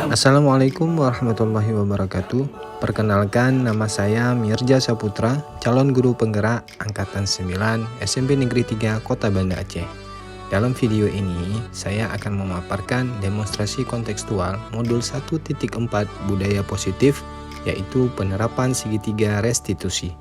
Assalamualaikum warahmatullahi wabarakatuh. Perkenalkan, nama saya Mirja Saputra, calon guru penggerak Angkatan 9 SMP Negeri 3 Kota Banda Aceh. Dalam video ini, saya akan memaparkan demonstrasi kontekstual modul 1.4 budaya positif, yaitu penerapan segitiga restitusi.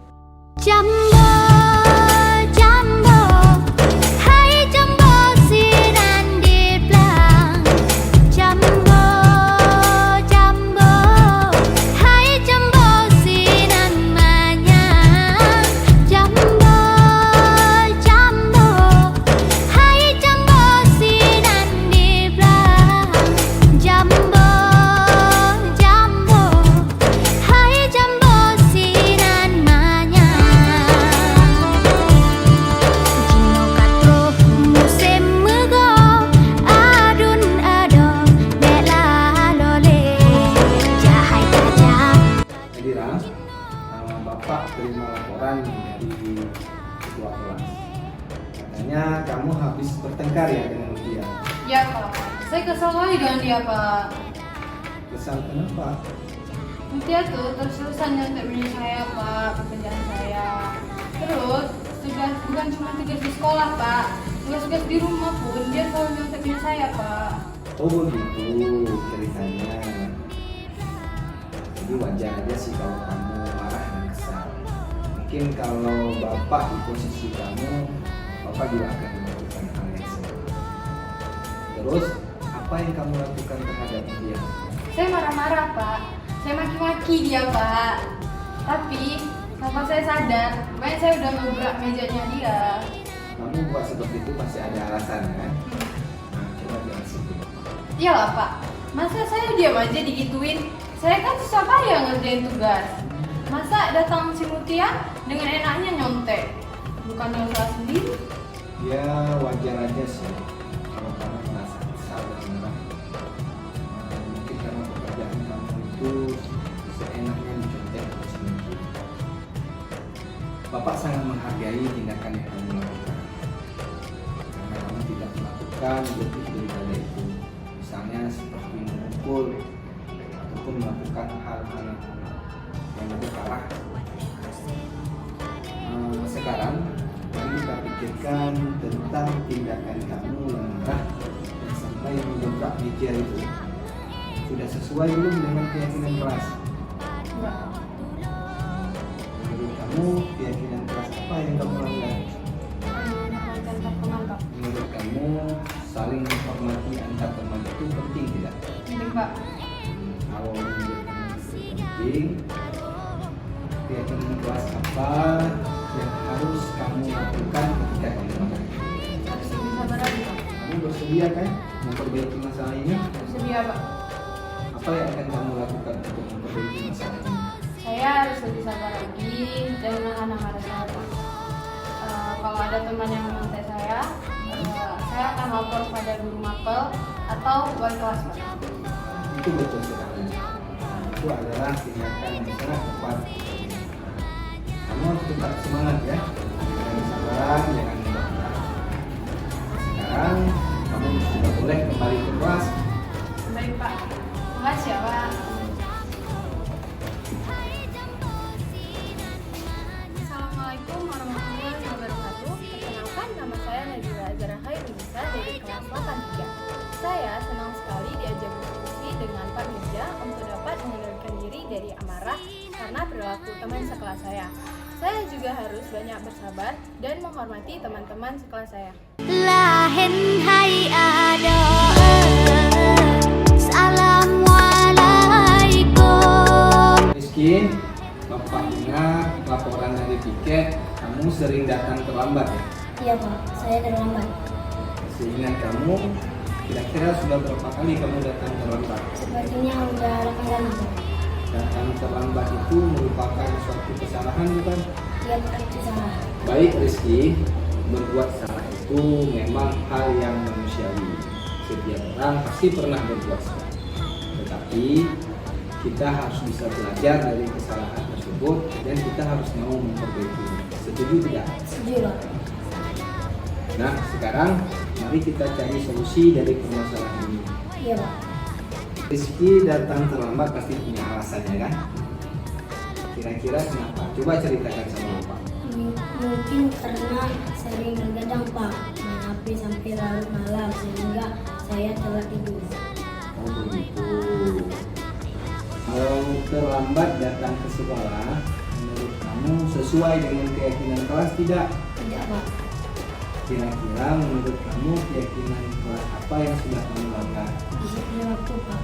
Bapak terima laporan dari ketua kelas. Katanya kamu habis bertengkar ya dengan dia. Ya Pak, saya kesal lagi dengan dia Pak. Kesal kenapa? Dia tuh terus-terusan nyontek saya Pak, pekerjaan saya. Terus sudah bukan cuma tugas di sekolah Pak, tugas-tugas di rumah pun dia selalu nyontek saya Pak. Oh begitu ceritanya. Jadi wajar aja sih kalau kamu marah dan kesal. Mungkin kalau bapak di posisi kamu, bapak juga akan melakukan hal yang sama. Terus apa yang kamu lakukan terhadap dia? Saya marah-marah Pak, saya maki-maki dia Pak. Tapi tanpa saya sadar, makanya saya udah ngebrak mejanya dia. Kamu buat seperti itu pasti ada alasan kan? Nah, coba jelasin dulu. Iyalah Pak, masa saya diam aja digituin? Saya kan susah payah ngerjain tugas. Masa datang si Mutia dengan enaknya nyontek? Bukan yang salah sendiri? Ya wajar aja sih kalau kamu merasa kesal dan marah. Mungkin karena pekerjaan kamu itu seenaknya dicontek terus menerus. Bapak sangat menghargai tindakan yang kamu lakukan. Karena kamu tidak melakukan lebih daripada itu. Misalnya seperti memukul ataupun melakukan hal-hal yang lebih parah. Sekarang mari kita pikirkan tentang tindakan kamu yang marah dan sampai mendobrak meja itu. Sudah sesuai belum dengan keyakinan kelas? Enggak. Menurut kamu keyakinan kelas apa yang kamu langgar? Menurut kamu saling menghormati antar teman itu penting tidak? Penting Pak. Kalau menurut kamu penting, keyakinan kelas apa yang harus kamu lakukan ketika kamu marah? Harus lebih sabar lagi Pak. Kamu bersedia kan memperbaiki masalah ini? Bersedia Pak. Apa yang akan kamu lakukan untuk memperbaiki masalah ini? Saya harus lebih sabar lagi dan menahan amarah saya Pak. Kalau ada teman yang mengontek saya akan lapor pada guru mapel atau wali kelas Pak. Itu betul sekali. Itu adalah tindakan yang sangat tepat. Kamu harus tetap semangat ya, jangan sabaran, jangan mudah menyerah. Sekarang kamu sudah boleh kembali ke kelas. Baik Pak. Makasih ya Pak. Assalamualaikum warahmatullahi wabarakatuh. Perkenalkan, nama saya Najwa Zara Khairunisa dari kelas 83. Saya senang sekali diajak berdiskusi dengan Pak Mirja untuk dapat mengendalikan diri dari amarah karena perilaku teman sekelas saya. Saya juga harus banyak bersabar dan menghormati teman-teman sekelas saya. Lahen hai ado, Assalamualaikum. Rizky, Bapak dengar laporan dari tiket, kamu sering datang terlambat ya? Iya Pak, saya terlambat. Seingat kamu, kira-kira sudah berapa kali kamu datang terlambat? Sepertinya udah 8 kali Pak. Datang terlambat itu merupakan suatu kesalahan bukan? Iya Pak, itu salah. Baik Rizky, berbuat salah itu memang hal yang manusiawi. Setiap orang pasti pernah berbuat salah. Tetapi kita harus bisa belajar dari kesalahan tersebut dan kita harus mau memperbaikinya. Setuju tidak? Setuju Pak. Nah, sekarang mari kita cari solusi dari permasalahan ini. Iya Pak. Rizky datang terlambat pasti punya alasannya kan? Kira-kira kenapa? Coba ceritakan sama Bapak. Mungkin karena sering bergadang Pak, main HP sampai larut malam sehingga saya telat tidur. Oh begitu. Kalau terlambat datang ke sekolah, menurut kamu sesuai dengan keyakinan kelas tidak? Tidak Pak. Kira-kira menurut kamu keyakinan kelas apa yang sudah kamu langgar? Disiplin waktu Pak.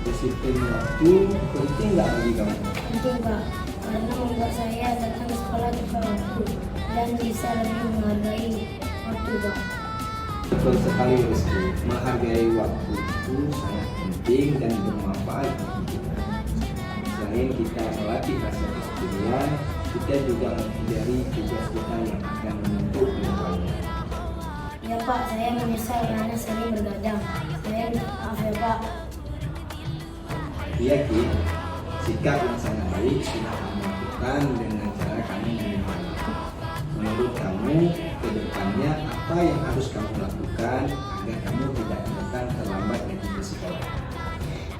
Disiplin waktu penting nggak bagi kamu? Penting Pak, karena membuat saya datang ke sekolah tepat waktu dan bisa lebih menghargai waktu Pak. Betul sekali Rizky, menghargai waktu itu sangat penting dan bermanfaat bagi kita. Selain kita melatih rasa kedisiplinan, kita juga menghindari tugas kita yang akan menuntut kedepannya. Ya Pak, saya menyesal karena sering bergadang. Saya maaf ya Pak. Iya Ki, sikap yang sangat baik sudah kamu lakukan dengan cara kamu menerima. Menurut kamu, ke depannya apa yang harus kamu lakukan agar kamu tidak datang terlambat lagi ke sekolah?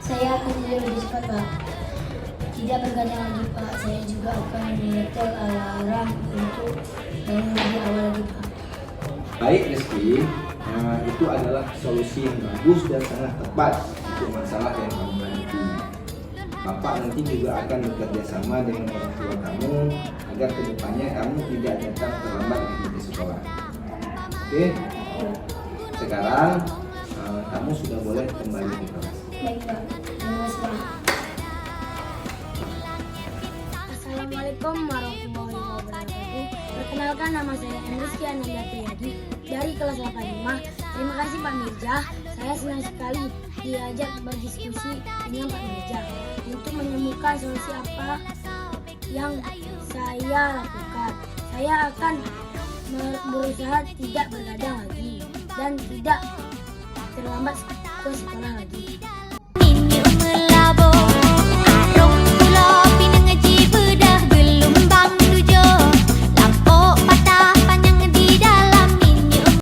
Saya akan tidur lebih cepat Pak. Tidak bergadang lagi Pak. Saya juga akan menyetel alarm untuk bangun lebih awal lagi Pak. Baik Rizky, itu adalah solusi yang bagus dan sangat tepat untuk masalah yang kamu hadapi. Bapak nanti juga akan bekerja sama dengan orang tua kamu agar kedepannya kamu tidak datang terlambat lagi ke sekolah. Oke, sekarang kamu sudah boleh kembali ke kelas. Baik Pak. Terima kasih Pak. Assalamualaikum warahmatullahi wabarakatuh. Perkenalkan, nama saya Rizky Ananda Priyadi dari kelas 85. Terima kasih Pak Mirja. Saya senang sekali diajak berdiskusi dengan Pak Mirja untuk menemukan solusi apa yang saya lakukan. Saya akan berusaha tidak bergadang lagi dan tidak terlambat ke sekolah lagi.